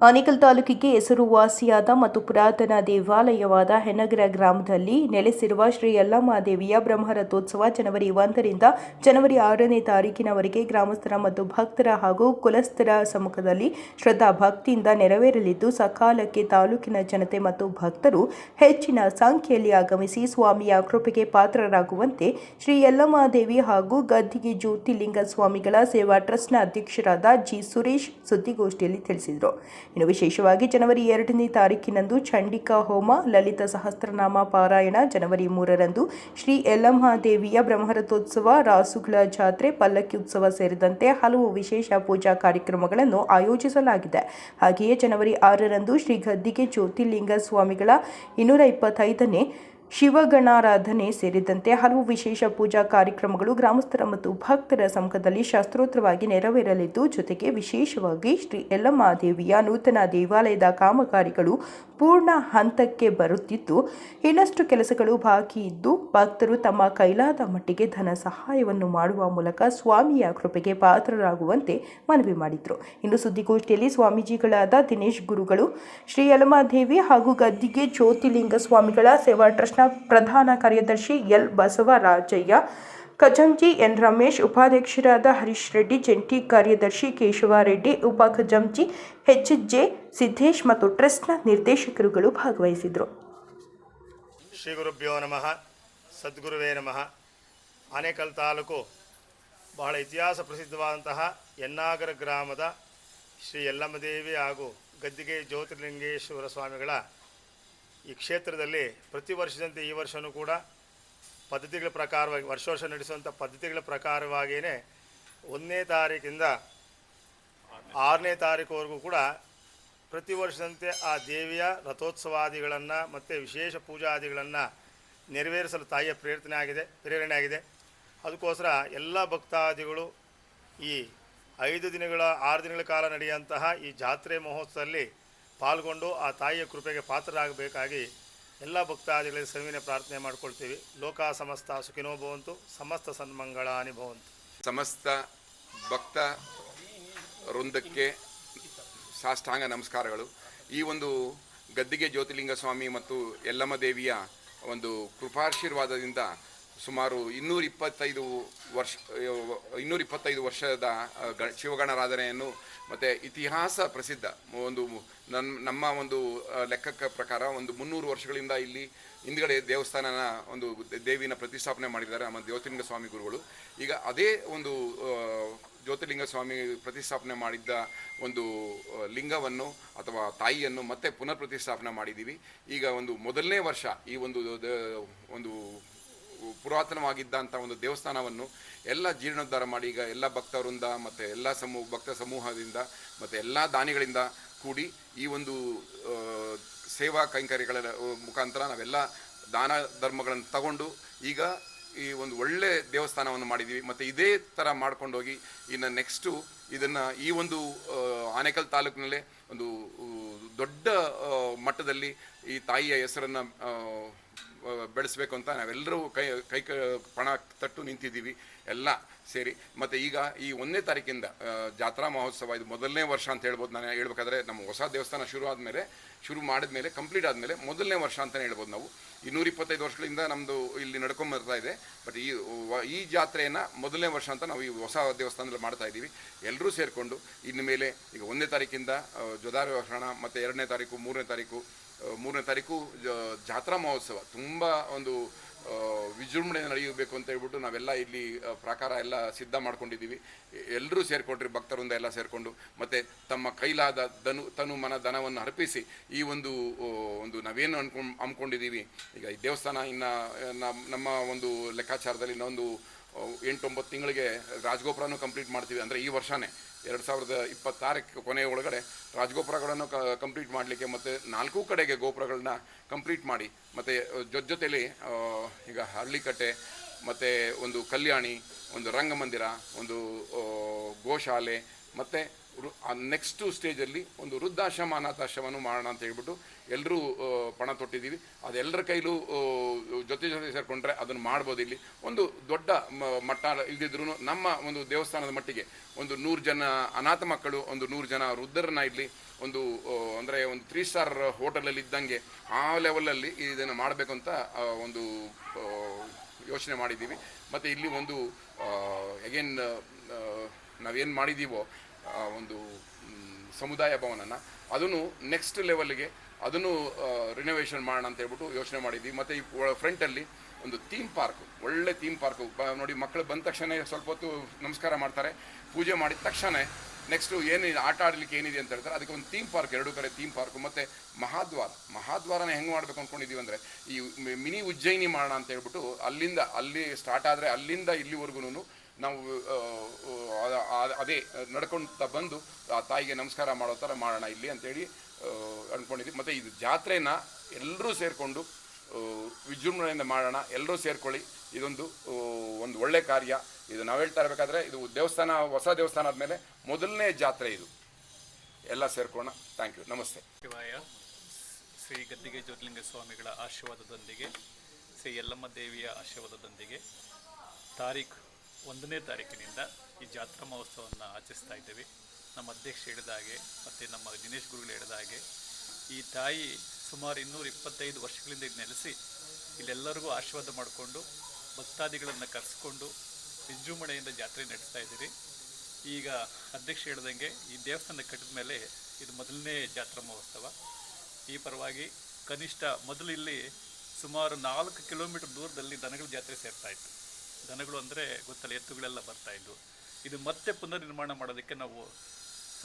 ಆನೇಕಲ್ ತಾಲೂಕಿಗೆ ಹೆಸರುವಾಸಿಯಾದ ಮತ್ತು ಪುರಾತನ ದೇವಾಲಯವಾದ ಹೆನ್ನಗರ ಗ್ರಾಮದಲ್ಲಿ ನೆಲೆಸಿರುವ ಶ್ರೀ ಯಲ್ಲಮ್ಮಾದೇವಿಯ ಬ್ರಹ್ಮರಥೋತ್ಸವ ಜನವರಿ 1ರಿಂದ ಜನವರಿ 6ನೇ ತಾರೀಕಿನವರೆಗೆ ಗ್ರಾಮಸ್ಥರ ಮತ್ತು ಭಕ್ತರ ಹಾಗೂ ಕುಲಸ್ಥರ ಸಮ್ಮುಖದಲ್ಲಿ ಶ್ರದ್ಧಾ ಭಕ್ತಿಯಿಂದ ನೆರವೇರಲಿದ್ದು, ಸಕಾಲಕ್ಕೆ ತಾಲೂಕಿನ ಜನತೆ ಮತ್ತು ಭಕ್ತರು ಹೆಚ್ಚಿನ ಸಂಖ್ಯೆಯಲ್ಲಿ ಆಗಮಿಸಿ ಸ್ವಾಮಿಯ ಕೃಪೆಗೆ ಪಾತ್ರರಾಗುವಂತೆ ಶ್ರೀ ಯಲ್ಲಮ್ಮಾದೇವಿ ಹಾಗೂ ಗದ್ದಿಗೆ ಜ್ಯೋತಿರ್ಲಿಂಗ ಸ್ವಾಮಿಗಳ ಸೇವಾ ಟ್ರಸ್ಟ್ನ ಅಧ್ಯಕ್ಷರಾದ ಜಿ ಸುರೇಶ್ ಸುದ್ದಿಗೋಷ್ಠಿಯಲ್ಲಿ ತಿಳಿಸಿದರು. ಇನ್ನು ವಿಶೇಷವಾಗಿ ಜನವರಿ 2ನೇ ತಾರೀಕಿನಂದು ಚಂಡಿಕಾ ಹೋಮ, ಲಲಿತ ಸಹಸ್ರನಾಮ ಪಾರಾಯಣ, ಜನವರಿ 3ರಂದು ಶ್ರೀ ಯಲ್ಲಮ್ಮಾದೇವಿಯ ಬ್ರಹ್ಮರಥೋತ್ಸವ, ರಾಸುಗಳ ಜಾತ್ರೆ, ಪಲ್ಲಕ್ಕಿ ಉತ್ಸವ ಸೇರಿದಂತೆ ಹಲವು ವಿಶೇಷ ಪೂಜಾ ಕಾರ್ಯಕ್ರಮಗಳನ್ನು ಆಯೋಜಿಸಲಾಗಿದೆ. ಹಾಗೆಯೇ ಜನವರಿ 6ರಂದು ಶ್ರೀ ಗದ್ದಿಗೆ ಜ್ಯೋತಿರ್ಲಿಂಗ ಸ್ವಾಮಿಗಳ 225ನೇ ಶಿವಗಣಾರಾಧನೆ ಸೇರಿದಂತೆ ಹಲವು ವಿಶೇಷ ಪೂಜಾ ಕಾರ್ಯಕ್ರಮಗಳು ಗ್ರಾಮಸ್ಥರ ಮತ್ತು ಭಕ್ತರ ಸಮ್ಮುಖದಲ್ಲಿ ಶಾಸ್ತ್ರೋತ್ರವಾಗಿ ನೆರವೇರಲಿದ್ದು, ಜೊತೆಗೆ ವಿಶೇಷವಾಗಿ ಶ್ರೀ ಯಲ್ಲಮ್ಮಾದೇವಿಯ ನೂತನ ದೇವಾಲಯದ ಕಾಮಗಾರಿಗಳು ಪೂರ್ಣ ಹಂತಕ್ಕೆ ಬರುತ್ತಿದ್ದು, ಇನ್ನಷ್ಟು ಕೆಲಸಗಳು ಬಾಕಿ ಇದ್ದು ಭಕ್ತರು ತಮ್ಮ ಕೈಲಾದ ಮಟ್ಟಿಗೆ ಧನ ಸಹಾಯವನ್ನು ಮಾಡುವ ಮೂಲಕ ಸ್ವಾಮಿಯ ಕೃಪೆಗೆ ಪಾತ್ರರಾಗುವಂತೆ ಮನವಿ ಮಾಡಿದರು. ಇನ್ನು ಸುದ್ದಿಗೋಷ್ಠಿಯಲ್ಲಿ ಸ್ವಾಮೀಜಿಗಳಾದ ದಿನೇಶ್ ಗುರುಗಳು, ಶ್ರೀ ಯಲ್ಲಮ್ಮಾದೇವಿ ಹಾಗೂ ಗದ್ದಿಗೆ ಜ್ಯೋತಿರ್ಲಿಂಗ ಸ್ವಾಮಿಗಳ ಸೇವಾ ಟ್ರಸ್ಟ್ನ ಪ್ರಧಾನ ಕಾರ್ಯದರ್ಶಿ ಎಲ್ ಬಸವರಾಜಯ್ಯ, ಖಜಾಂಚಿ ಎನ್ ರಮೇಶ್, ಉಪಾಧ್ಯಕ್ಷರಾದ ಹರೀಶ್ ರೆಡ್ಡಿ, ಜಂಟಿ ಕಾರ್ಯದರ್ಶಿ ಕೇಶವರೆಡ್ಡಿ, ಉಪ ಖಜಾಂಚಿ ಎಚ್.ಜೆ. ಸಿದ್ದೇಶ್ ಮತ್ತು ಟ್ರಸ್ಟ್ನ ನಿರ್ದೇಶಕರುಗಳು ಭಾಗವಹಿಸಿದರು. ಶ್ರೀ ಗುರುಭ್ಯೋ ನಮಃ. ಸದ್ಗುರುವೇ ನಮಃ. ಆನೇಕಲ್ ತಾಲೂಕು ಬಹಳ ಇತಿಹಾಸ ಪ್ರಸಿದ್ಧವಾದಂತಹ ಯನ್ನಾಗರ ಗ್ರಾಮದ ಶ್ರೀ ಯಲ್ಲಮ್ಮದೇವಿ ಹಾಗೂ ಗದ್ದಿಗೆ ಜ್ಯೋತಿರ್ಲಿಂಗೇಶ್ವರ ಸ್ವಾಮಿಗಳ ಈ ಕ್ಷೇತ್ರದಲ್ಲಿ ಪ್ರತಿ ವರ್ಷದಂತೆ ಈ ವರ್ಷವೂ ಕೂಡ ಪದ್ಧತಿಗಳ ಪ್ರಕಾರವಾಗಿ ವರ್ಷ ನಡೆಸುವಂಥ ಪದ್ಧತಿಗಳ ಪ್ರಕಾರವಾಗಿಯೇ 1ನೇ ತಾರೀಕಿಂದ 6ನೇ ತಾರೀಕುವರೆಗೂ ಕೂಡ ಪ್ರತಿ ವರ್ಷದಂತೆ ಆ ದೇವಿಯ ರಥೋತ್ಸವಾದಿಗಳನ್ನು ಮತ್ತು ವಿಶೇಷ ಪೂಜಾದಿಗಳನ್ನು ನೆರವೇರಿಸಲು ತಾಯಿಯ ಪ್ರೇರಣೆ ಆಗಿದೆ. ಅದಕ್ಕೋಸ್ಕರ ಎಲ್ಲ ಭಕ್ತಾದಿಗಳು ಈ 6 ದಿನಗಳ ಕಾಲ ನಡೆಯುವಂತಹ ಈ ಜಾತ್ರೆ ಮಹೋತ್ಸವದಲ್ಲಿ ಪಾಲ್ಗೊಂಡು ಆ ತಾಯಿಯ ಕೃಪೆಗೆ ಪಾತ್ರರಾಗಬೇಕಾಗಿ ಎಲ್ಲ ಭಕ್ತಾದಿಗಳಿಗೆ ಸವಿನ ಪ್ರಾರ್ಥನೆ ಮಾಡ್ಕೊಳ್ತೀವಿ. ಲೋಕ ಸಮಸ್ತ ಸುಖಿನೋ ಭವಂತು, ಸಮಸ್ತ ಸನ್ಮಂಗಳಾನಿ ಭವಂತು. ಸಮಸ್ತ ಭಕ್ತ ವೃಂದಕ್ಕೆ ಸಾಷ್ಟಾಂಗ ನಮಸ್ಕಾರಗಳು. ಈ ಒಂದು ಗದ್ದಿಗೆ ಜ್ಯೋತಿರ್ಲಿಂಗ ಸ್ವಾಮಿ ಮತ್ತು ಯಲ್ಲಮ್ಮದೇವಿಯ ಒಂದು ಕೃಪಾಶೀರ್ವಾದದಿಂದ ಸುಮಾರು 225 ವರ್ಷದ ಶಿವಗಣಾರಾಧನೆಯನ್ನು ಮತ್ತು ಇತಿಹಾಸ ಪ್ರಸಿದ್ಧ ಒಂದು ನಮ್ಮ ಒಂದು ಲೆಕ್ಕಕ್ಕೆ ಪ್ರಕಾರ ಒಂದು 300 ವರ್ಷಗಳಿಂದ ಇಲ್ಲಿ ಹಿಂದ್ಗಡೆ ದೇವಸ್ಥಾನನ ಒಂದು ದೇವಿನ ಪ್ರತಿಷ್ಠಾಪನೆ ಮಾಡಿದ್ದಾರೆ ನಮ್ಮ ಜ್ಯೋತಿರ್ಲಿಂಗ ಸ್ವಾಮಿ ಗುರುಗಳು. ಈಗ ಅದೇ ಒಂದು ಜ್ಯೋತಿರ್ಲಿಂಗ ಸ್ವಾಮಿ ಪ್ರತಿಷ್ಠಾಪನೆ ಮಾಡಿದ್ದ ಒಂದು ಲಿಂಗವನ್ನು ಅಥವಾ ತಾಯಿಯನ್ನು ಮತ್ತೆ ಪುನರ್ ಪ್ರತಿಷ್ಠಾಪನೆ ಮಾಡಿದ್ದೀವಿ. ಈಗ ಒಂದು ಮೊದಲನೇ ವರ್ಷ ಈ ಒಂದು ಪುರಾತನವಾಗಿದ್ದಂಥ ಒಂದು ದೇವಸ್ಥಾನವನ್ನು ಎಲ್ಲ ಜೀರ್ಣೋದ್ಧಾರ ಮಾಡಿ ಈಗ ಎಲ್ಲ ಭಕ್ತವೃಂದ ಮತ್ತು ಎಲ್ಲ ಭಕ್ತ ಸಮೂಹದಿಂದ ಮತ್ತು ಎಲ್ಲ ದಾನಿಗಳಿಂದ ಕೂಡಿ ಈ ಒಂದು ಸೇವಾ ಕೈಂಕರ್ಯಗಳ ಮುಖಾಂತರ ನಾವೆಲ್ಲ ದಾನ ಧರ್ಮಗಳನ್ನು ತಗೊಂಡು ಈಗ ಈ ಒಂದು ಒಳ್ಳೆ ದೇವಸ್ಥಾನವನ್ನು ಮಾಡಿದ್ದೀವಿ. ಮತ್ತು ಇದೇ ಥರ ಮಾಡ್ಕೊಂಡೋಗಿ ಇನ್ನು ನೆಕ್ಸ್ಟು ಇದನ್ನು ಈ ಒಂದು ಆನೇಕಲ್ ತಾಲೂಕಿನಲ್ಲೇ ಒಂದು ದೊಡ್ಡ ಮಟ್ಟದಲ್ಲಿ ಈ ತಾಯಿಯ ಹೆಸರನ್ನು ಬೆಳೆಸಬೇಕು ಅಂತ ನಾವೆಲ್ಲರೂ ಕೈ ಪಣ ತಟ್ಟು ನಿಂತಿದ್ದೀವಿ ಎಲ್ಲ ಸೇರಿ. ಮತ್ತು ಈಗ ಈ 1ನೇ ತಾರೀಕಿಂದ ಜಾತ್ರಾ ಮಹೋತ್ಸವ, ಇದು ಮೊದಲನೇ ವರ್ಷ ಅಂತ ಹೇಳ್ಬೋದು. ನಾನು ಹೇಳ್ಬೇಕಾದ್ರೆ ನಮ್ಮ ಹೊಸ ದೇವಸ್ಥಾನ ಶುರು ಮಾಡಿದ್ಮೇಲೆ ಕಂಪ್ಲೀಟ್ ಆದಮೇಲೆ ಮೊದಲನೇ ವರ್ಷ ಅಂತಲೇ ಹೇಳ್ಬೋದು. ನಾವು 225 ವರ್ಷಗಳಿಂದ ನಮ್ಮದು ಇಲ್ಲಿ ನಡ್ಕೊಂಬರ್ತಾ ಇದೆ. ಬಟ್ ಈ ಜಾತ್ರೆಯನ್ನು ಮೊದಲನೇ ವರ್ಷ ಅಂತ ನಾವು ಈ ಹೊಸ ದೇವಸ್ಥಾನದಲ್ಲಿ ಮಾಡ್ತಾ ಇದ್ದೀವಿ. ಎಲ್ಲರೂ ಸೇರಿಕೊಂಡು ಇನ್ನು ಮೇಲೆ ಈಗ 1ನೇ ತಾರೀಕಿಂದ ಧ್ವಜಾರೋಹಣ ಮತ್ತು 2ನೇ ತಾರೀಕು 3ನೇ ತಾರೀಕು ಜಾತ್ರಾ ಮಹೋತ್ಸವ ತುಂಬ ಒಂದು ವಿಜೃಂಭಣೆ ನಡೆಯಬೇಕು ಅಂತ ಹೇಳ್ಬಿಟ್ಟು ನಾವೆಲ್ಲ ಇಲ್ಲಿ ಪ್ರಾಕಾರ ಎಲ್ಲ ಸಿದ್ಧ ಮಾಡ್ಕೊಂಡಿದ್ದೀವಿ. ಎಲ್ಲರೂ ಸೇರಿಕೊಂಡ್ರಿ, ಭಕ್ತರಿಂದ ಎಲ್ಲ ಸೇರಿಕೊಂಡು ಮತ್ತು ತಮ್ಮ ಕೈಲಾದ ತನು ಮನ ಧನವನ್ನು ಅರ್ಪಿಸಿ ಈ ಒಂದು ನಾವೇನು ಅಂದ್ಕೊಂಡಿದ್ದೀವಿ. ಈಗ ಈ ದೇವಸ್ಥಾನ ಇನ್ನು ನಮ್ಮ ಒಂದು ಲೆಕ್ಕಾಚಾರದಲ್ಲಿ ಇನ್ನೊಂದು 8-9 ತಿಂಗಳಿಗೆ ರಾಜಗೋಪುರನೂ ಕಂಪ್ಲೀಟ್ ಮಾಡ್ತೀವಿ. ಅಂದರೆ ಈ ವರ್ಷವೇ 2026 ಕೊನೆಯ ಒಳಗಡೆ ರಾಜಗೋಪುರಗಳನ್ನು ಕಂಪ್ಲೀಟ್ ಮಾಡಲಿಕ್ಕೆ ಮತ್ತು 4 ಕಡೆಗೆ ಗೋಪುರಗಳನ್ನ ಕಂಪ್ಲೀಟ್ ಮಾಡಿ ಮತ್ತು ಜೊತೆಲಿ ಈಗ ಹಳ್ಳಿಕಟ್ಟೆ ಮತ್ತು ಒಂದು ಕಲ್ಯಾಣಿ, ಒಂದು ರಂಗಮಂದಿರ, ಒಂದು ಗೋಶಾಲೆ ಮತ್ತು ನೆಕ್ಸ್ಟು ಸ್ಟೇಜಲ್ಲಿ ಒಂದು ವೃದ್ಧಾಶ್ರಮ ಅನಾಥಾಶ್ರಮನೂ ಮಾಡೋಣ ಅಂತ ಹೇಳ್ಬಿಟ್ಟು ಎಲ್ಲರೂ ಪಣ ತೊಟ್ಟಿದ್ದೀವಿ. ಅದೆಲ್ಲರ ಕೈಲೂ ಜೊತೆ ಸೇರಿಕೊಂಡ್ರೆ ಅದನ್ನು ಮಾಡ್ಬೋದು. ಇಲ್ಲಿ ಒಂದು ದೊಡ್ಡ ಮಟ್ಟ ಇಲ್ದಿದ್ರು ನಮ್ಮ ಒಂದು ದೇವಸ್ಥಾನದ ಮಟ್ಟಿಗೆ ಒಂದು 100 ಜನ ಅನಾಥ ಮಕ್ಕಳು, ಒಂದು 100 ಜನ ವೃದ್ಧರನ್ನ ಇಲ್ಲಿ ಒಂದು ಅಂದರೆ ಒಂದು 3 ಸ್ಟಾರ್ ಹೋಟೆಲಲ್ಲಿ ಇದ್ದಂಗೆ ಆ ಲೆವೆಲಲ್ಲಿ ಇದನ್ನು ಮಾಡಬೇಕು ಅಂತ ಒಂದು ಯೋಚನೆ ಮಾಡಿದ್ದೀವಿ. ಮತ್ತು ಇಲ್ಲಿ ಒಂದು ಅಗೇನ್ ನಾವೇನು ಮಾಡಿದ್ದೀವೋ ಒಂದು ಸಮುದಾಯ ಭವನನ ಅದನ್ನು ನೆಕ್ಸ್ಟ್ ಲೆವೆಲ್ಗೆ ಅದನ್ನು ರಿನೋವೇಷನ್ ಮಾಡೋಣ ಅಂತ ಹೇಳ್ಬಿಟ್ಟು ಯೋಚನೆ ಮಾಡಿದ್ದೀವಿ. ಮತ್ತು ಈ ಫ್ರಂಟಲ್ಲಿ ಒಂದು ಥೀಮ್ ಪಾರ್ಕ್, ಒಳ್ಳೆ ಥೀಮ್ ಪಾರ್ಕು ನೋಡಿ, ಮಕ್ಕಳು ಬಂದ ತಕ್ಷಣ ಸ್ವಲ್ಪ ಹೊತ್ತು ನಮಸ್ಕಾರ ಮಾಡ್ತಾರೆ, ಪೂಜೆ ಮಾಡಿದ ತಕ್ಷಣ ನೆಕ್ಸ್ಟು ಏನಿದೆ ಆಟ ಆಡಲಿಕ್ಕೆ ಏನಿದೆ ಅಂತ ಹೇಳ್ತಾರೆ. ಅದಕ್ಕೆ ಒಂದು ಥೀಮ್ ಪಾರ್ಕ್, 2 ಕಡೆ ಥೀಮ್ ಪಾರ್ಕು. ಮತ್ತು ಮಹಾದ್ವಾರನ ಹೆಂಗೆ ಮಾಡಬೇಕು ಅಂದ್ಕೊಂಡಿದ್ದೀವಿ ಅಂದರೆ ಈ ಮಿನಿ ಉಜ್ಜಯಿನಿ ಮಾಡೋಣ ಅಂತ ಹೇಳ್ಬಿಟ್ಟು ಅಲ್ಲಿ ಸ್ಟಾರ್ಟ್ ಆದರೆ ಅಲ್ಲಿಂದ ಇಲ್ಲಿವರೆಗೂ ನಾವು ಅದೇ ನಡ್ಕೊಳ್ತಾ ಬಂದು ಆ ತಾಯಿಗೆ ನಮಸ್ಕಾರ ಮಾಡೋ ಥರ ಮಾಡೋಣ ಇಲ್ಲಿ ಅಂತೇಳಿ ಅಂದ್ಕೊಂಡಿದ್ದೀವಿ. ಮತ್ತು ಇದು ಜಾತ್ರೆನ ಎಲ್ಲರೂ ಸೇರಿಕೊಂಡು ವಿಜೃಂಭಣೆಯಿಂದ ಮಾಡೋಣ, ಎಲ್ಲರೂ ಸೇರ್ಕೊಳ್ಳಿ. ಇದೊಂದು ಒಂದು ಒಳ್ಳೆ ಕಾರ್ಯ. ಇದು ನಾವು ಹೇಳ್ತಾ ಇರಬೇಕಾದ್ರೆ ಇದು ದೇವಸ್ಥಾನ, ಹೊಸ ದೇವಸ್ಥಾನ ಆದಮೇಲೆ ಮೊದಲನೇ ಜಾತ್ರೆ ಇದು. ಎಲ್ಲ ಸೇರ್ಕೋಣ. Thank you. ನಮಸ್ತೆ. ಶಿವಾಯ. ಶ್ರೀ ಗದ್ದಿಗೆ ಜ್ಯೋತಿರ್ಲಿಂಗ ಸ್ವಾಮಿಗಳ ಆಶೀರ್ವಾದದೊಂದಿಗೆ, ಶ್ರೀ ಯಲ್ಲಮ್ಮ ದೇವಿಯ ಆಶೀರ್ವಾದದೊಂದಿಗೆ 1ನೇ ತಾರೀಕಿನಿಂದ ಈ ಜಾತ್ರಾ ಮಹೋತ್ಸವವನ್ನು ಆಚರಿಸ್ತಾ ಇದ್ದೇವೆ. ನಮ್ಮ ಅಧ್ಯಕ್ಷ ಹೇಳಿದ ಹಾಗೆ ಮತ್ತು ನಮ್ಮ ದಿನೇಶ್ ಗುರುಗಳು ಹೇಳಿದ ಹಾಗೆ ಈ ತಾಯಿ ಸುಮಾರು 225 ವರ್ಷಗಳಿಂದ ನೆಲೆಸಿ ಇಲ್ಲೆಲ್ಲರಿಗೂ ಆಶೀರ್ವಾದ ಮಾಡಿಕೊಂಡು ಭಕ್ತಾದಿಗಳನ್ನು ಕರೆಸ್ಕೊಂಡು ವಿಜೃಂಭಣೆಯಿಂದ ಜಾತ್ರೆ ನಡೆಸ್ತಾ ಇದ್ದೀರಿ. ಈಗ ಅಧ್ಯಕ್ಷ ಹೇಳ್ದಂಗೆ ಈ ದೇವಸ್ಥಾನ ಕಟ್ಟಿದ ಮೇಲೆ ಇದು ಮೊದಲನೇ ಜಾತ್ರಾ ಮಹೋತ್ಸವ. ಈ ಪರವಾಗಿ ಕನಿಷ್ಠ ಮೊದಲು ಇಲ್ಲಿ ಸುಮಾರು 4 ಕಿಲೋಮೀಟರ್ ದೂರದಲ್ಲಿ ದನಗಳ ಜಾತ್ರೆ ಸೇರ್ತಾಯಿತ್ತು. ದನಗಳು ಅಂದರೆ ಗೊತ್ತಲ್ಲ, ಎತ್ತುಗಳೆಲ್ಲ ಬರ್ತಾಯಿದ್ವು. ಇದು ಮತ್ತೆ ಪುನರ್ನಿರ್ಮಾಣ ಮಾಡೋದಕ್ಕೆ ನಾವು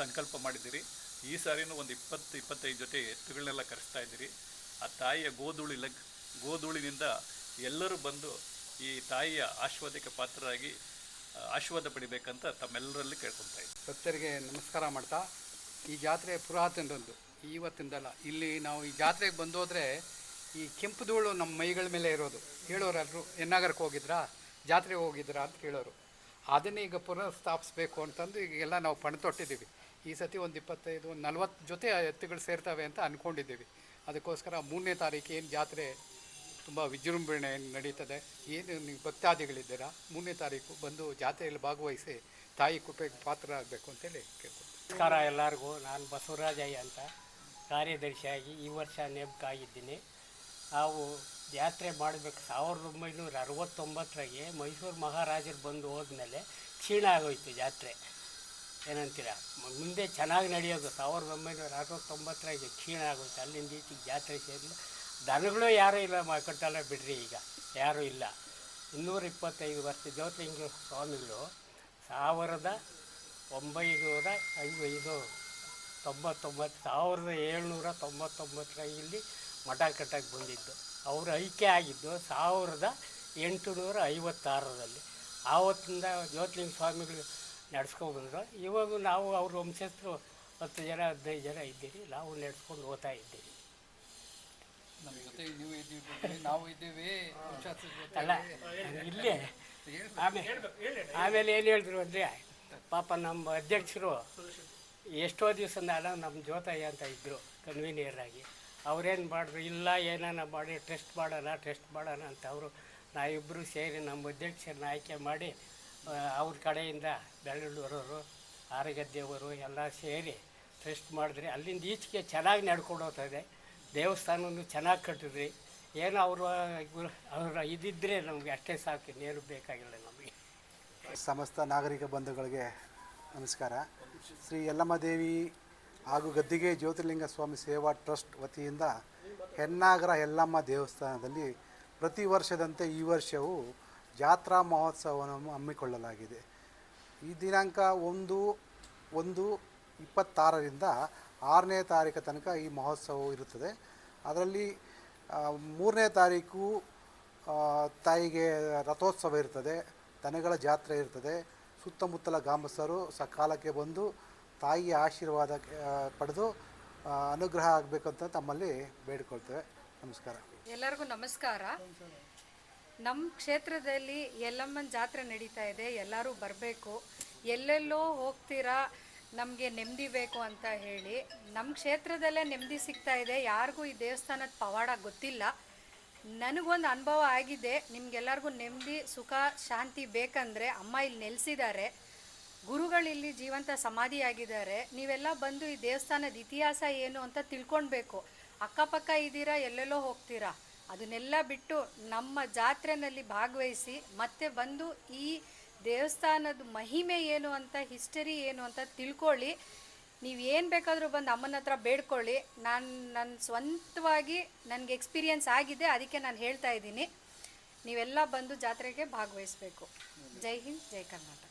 ಸಂಕಲ್ಪ ಮಾಡಿದ್ದೀರಿ. ಈ ಸಾರಿನೂ ಒಂದು 20-25 ಜೊತೆ ಎತ್ತುಗಳನ್ನೆಲ್ಲ ಕರೆಸ್ತಾ ಇದ್ದೀರಿ. ಆ ತಾಯಿಯ ಗೋಧೂಳಿನಿಂದ ಎಲ್ಲರೂ ಬಂದು ಈ ತಾಯಿಯ ಆಶೀರ್ವಾದಕ್ಕೆ ಪಾತ್ರರಾಗಿ ಆಶೀರ್ವಾದ ಪಡಿಬೇಕಂತ ತಮ್ಮೆಲ್ಲರಲ್ಲಿ ಕೇಳ್ಕೊತಾ ಇದ್ದೀವಿ. ಭಕ್ತರಿಗೆ ನಮಸ್ಕಾರ ಮಾಡ್ತಾ, ಈ ಜಾತ್ರೆ ಪುರಾತನದೊಂದು, ಇವತ್ತಿಂದಲ್ಲ. ಇಲ್ಲಿ ನಾವು ಈ ಜಾತ್ರೆಗೆ ಬಂದೋದ್ರೆ ಈ ಕೆಂಪು ಧೂಳು ನಮ್ಮ ಮೈಗಳ ಮೇಲೆ ಇರೋದು. ಹೇಳೋರಾದ್ರು ಎನ್ನಾಗರಕ್ಕೆ ಹೋಗಿದ್ರಾ, ಜಾತ್ರೆಗೆ ಹೋಗಿದ್ರಾ ಅಂತ ಕೇಳೋರು. ಅದನ್ನೇ ಈಗ ಪುನಃ ಸ್ಥಾಪಿಸ್ಬೇಕು ಅಂತಂದು ಈಗೆಲ್ಲ ನಾವು ಪಣ ತೊಟ್ಟಿದ್ದೀವಿ. ಈ ಸತಿ ಒಂದು 25-40 ಜೊತೆ ಎತ್ತುಗಳು ಸೇರ್ತವೆ ಅಂತ ಅಂದ್ಕೊಂಡಿದ್ದೀವಿ. ಅದಕ್ಕೋಸ್ಕರ 3ನೇ ತಾರೀಕು ಏನು ಜಾತ್ರೆ ತುಂಬ ವಿಜೃಂಭಣೆ ನಡೀತದೆ. ಏನು ನೀವು ಭಕ್ತಾದಿಗಳಿದ್ದೀರಾ, 3ನೇ ತಾರೀಕು ಬಂದು ಜಾತ್ರೆಯಲ್ಲಿ ಭಾಗವಹಿಸಿ ತಾಯಿ ಕೃಪೆಗೆ ಪಾತ್ರ ಆಗಬೇಕು ಅಂತೇಳಿ ಕೇಳ್ಕೊಳ್ತೀನಿ. ನಮಸ್ಕಾರ ಎಲ್ಲರಿಗೂ. ನಾನು ಬಸವರಾಜಯ್ಯ ಅಂತ ಕಾರ್ಯದರ್ಶಿಯಾಗಿ ಈ ವರ್ಷ ನೇಮಕಾಗಿದ್ದೀನಿ. ನಾವು ಜಾತ್ರೆ ಮಾಡಬೇಕು 1969ರಾಗೆ ಮೈಸೂರು ಮಹಾರಾಜರು ಬಂದು ಹೋದ್ಮೇಲೆ ಕ್ಷೀಣ ಆಗೋಯ್ತು ಜಾತ್ರೆ. ಏನಂತೀರ, ಮುಂದೆ ಚೆನ್ನಾಗಿ ನಡೆಯೋದು. 1969ರಾಗೆ ಕ್ಷೀಣ ಆಗೋಯ್ತು. ಅಲ್ಲಿಂದ ಈಚೆಗೆ ಜಾತ್ರೆ ಸೇರಿಲ್ಲ. ದನಗಳು ಯಾರೂ ಇಲ್ಲ, ಕಟ್ಟಲ್ಲ ಬಿಡ್ರಿ, ಈಗ ಯಾರೂ ಇಲ್ಲ. 225 ವರ್ಷ ಜ್ಯೋತಿರ್ಲಿಂಗ ಸ್ವಾಮಿಗಳು 1799 ಇಲ್ಲಿ ಮಠ ಕಟ್ಟಕ್ಕೆ ಬಂದಿದ್ದು. ಅವರು ಐಕ್ಯ ಆಗಿದ್ದು 1856ರಲ್ಲಿ. ಆವತ್ತಿಂದ ಜ್ಯೋತಿರ್ಲಿಂಗ ಸ್ವಾಮಿಗಳು ನಡೆಸ್ಕೊಬಂದರು. ಇವಾಗ ನಾವು ಅವ್ರ ವಂಶಸ್ಥರು 10 ಜನ 15 ಜನ ಇದ್ದೀರಿ. ನಾವು ನಡೆಸ್ಕೊಂಡು ಹೋಗ್ತಾ ಇದ್ದೀವಿ. ನಮ್ಮ ಜೊತೆ ನೀವು ಇದ್ದೀವಿ, ನಾವು ಇದ್ದೀವಿ ಅಲ್ಲ ಇಲ್ಲೇ. ಆಮೇಲೆ ಏನು ಹೇಳಿದ್ರು ಅಂದರೆ, ಪಾಪ ನಮ್ಮ ಅಧ್ಯಕ್ಷರು ಎಷ್ಟೋ ದಿವಸದಿಂದ ನಮ್ಮ ಜ್ಯೋತಯ್ಯ ಅಂತ ಇದ್ದರು ಕನ್ವೀನಿಯರಾಗಿ. ಅವ್ರೇನು ಮಾಡಿದ್ರು, ಇಲ್ಲ ಏನಾನ ಮಾಡಿ ಟೆಸ್ಟ್ ಮಾಡೋಣ ಅಂತ ಅವರು ನಾವಿಬ್ಬರು ಸೇರಿ ನಮ್ಮ ಅಧ್ಯಕ್ಷರನ್ನ ಆಯ್ಕೆ ಮಾಡಿ ಅವ್ರ ಕಡೆಯಿಂದ ಬೆಳ್ಳೂರವರು, ಆರಗದ್ದೆಯವರು ಎಲ್ಲ ಸೇರಿ ಟೆಸ್ಟ್ ಮಾಡಿದ್ರಿ. ಅಲ್ಲಿಂದ ಈಚೆಗೆ ಚೆನ್ನಾಗಿ ನಡ್ಕೊಂಡು ಹೋಗ್ತದೆ. ದೇವಸ್ಥಾನವನ್ನು ಚೆನ್ನಾಗಿ ಕಟ್ಟಿದ್ರಿ. ಏನು ಅವ್ರ ಇದಿದ್ದರೆ ನಮಗೆ ಅಷ್ಟೇ ಸಾಕು, ಇನ್ನೇನು ಬೇಕಾಗಿಲ್ಲ ನಮಗೆ. ಸಮಸ್ತ ನಾಗರಿಕ ಬಂಧುಗಳಿಗೆ ನಮಸ್ಕಾರ. ಶ್ರೀ ಯಲ್ಲಮ್ಮ ದೇವಿ ಹಾಗೂ ಗದ್ದಿಗೆ ಜ್ಯೋತಿರ್ಲಿಂಗ ಸ್ವಾಮಿ ಸೇವಾ ಟ್ರಸ್ಟ್ ವತಿಯಿಂದ ಹೆನ್ನಾಗರ ಯಲ್ಲಮ್ಮ ದೇವಸ್ಥಾನದಲ್ಲಿ ಪ್ರತಿ ವರ್ಷದಂತೆ ಈ ವರ್ಷವೂ ಜಾತ್ರಾ ಮಹೋತ್ಸವವನ್ನು ಹಮ್ಮಿಕೊಳ್ಳಲಾಗಿದೆ. ಈ ದಿನಾಂಕ 1/1/26ರಿಂದ 6ನೇ ತಾರೀಕು ತನಕ ಈ ಮಹೋತ್ಸವವು ಇರುತ್ತದೆ. ಅದರಲ್ಲಿ 3ನೇ ತಾರೀಕು ತಾಯಿಗೆ ರಥೋತ್ಸವ ಇರ್ತದೆ, ದನಗಳ ಜಾತ್ರೆ ಇರ್ತದೆ. ಸುತ್ತಮುತ್ತಲ ಗ್ರಾಮಸ್ಥರು ಸಕಾಲಕ್ಕೆ ಬಂದು ತಾಯಿಯ ಆಶೀರ್ವಾದ ಪಡೆದು ಅನುಗ್ರಹ ಆಗಬೇಕಂತ ತಮ್ಮಲ್ಲಿ ಬೇಡಿಕೊಳ್ತೇವೆ. ನಮಸ್ಕಾರ. ಎಲ್ಲರಿಗೂ ನಮಸ್ಕಾರ. ನಮ್ಮ ಕ್ಷೇತ್ರದಲ್ಲಿ ಯಲ್ಲಮ್ಮನ ಜಾತ್ರೆ ನಡೀತಾ ಇದೆ. ಎಲ್ಲರೂ ಬರಬೇಕು. ಎಲ್ಲೆಲ್ಲೋ ಹೋಗ್ತೀರಾ, ನಮಗೆ ನೆಮ್ಮದಿ ಬೇಕು ಅಂತ ಹೇಳಿ. ನಮ್ಮ ಕ್ಷೇತ್ರದಲ್ಲೇ ನೆಮ್ಮದಿ ಸಿಗ್ತಾ ಇದೆ. ಯಾರಿಗೂ ಈ ದೇವಸ್ಥಾನದ ಪವಾಡ ಗೊತ್ತಿಲ್ಲ. ನನಗೊಂದು ಅನುಭವ ಆಗಿದೆ. ನಿಮಗೆಲ್ಲರಿಗೂ ನೆಮ್ಮದಿ, ಸುಖ, ಶಾಂತಿ ಬೇಕಂದರೆ ಅಮ್ಮ ಇಲ್ಲಿ ನೆಲೆಸಿದ್ದಾರೆ. ಗುರುಗಳಿಲ್ಲಿ ಜೀವಂತ ಸಮಾಧಿಯಾಗಿದ್ದಾರೆ. ನೀವೆಲ್ಲ ಬಂದು ಈ ದೇವಸ್ಥಾನದ ಇತಿಹಾಸ ಏನು ಅಂತ ತಿಳ್ಕೊಳ್ಬೇಕು. ಅಕ್ಕಪಕ್ಕ ಇದ್ದೀರಾ, ಎಲ್ಲೆಲ್ಲೋ ಹೋಗ್ತೀರಾ, ಅದನ್ನೆಲ್ಲ ಬಿಟ್ಟು ನಮ್ಮ ಜಾತ್ರೆಯಲ್ಲಿ ಭಾಗವಹಿಸಿ ಮತ್ತೆ ಬಂದು ಈ ದೇವಸ್ಥಾನದ ಮಹಿಮೆ ಏನು ಅಂತ, ಹಿಸ್ಟರಿ ಏನು ಅಂತ ತಿಳ್ಕೊಳ್ಳಿ. ನೀವು ಏನು ಬೇಕಾದರೂ ಬಂದು ಅಮ್ಮನ ಹತ್ರ ಬೇಡ್ಕೊಳ್ಳಿ. ನನ್ನ ಸ್ವಂತವಾಗಿ ನನಗೆ ಎಕ್ಸ್ಪೀರಿಯನ್ಸ್ ಆಗಿದೆ, ಅದಕ್ಕೆ ನಾನು ಹೇಳ್ತಾ ಇದ್ದೀನಿ. ನೀವೆಲ್ಲ ಬಂದು ಜಾತ್ರೆಗೆ ಭಾಗವಹಿಸಬೇಕು. ಜೈ ಹಿಂದ್, ಜೈ ಕರ್ನಾಟಕ.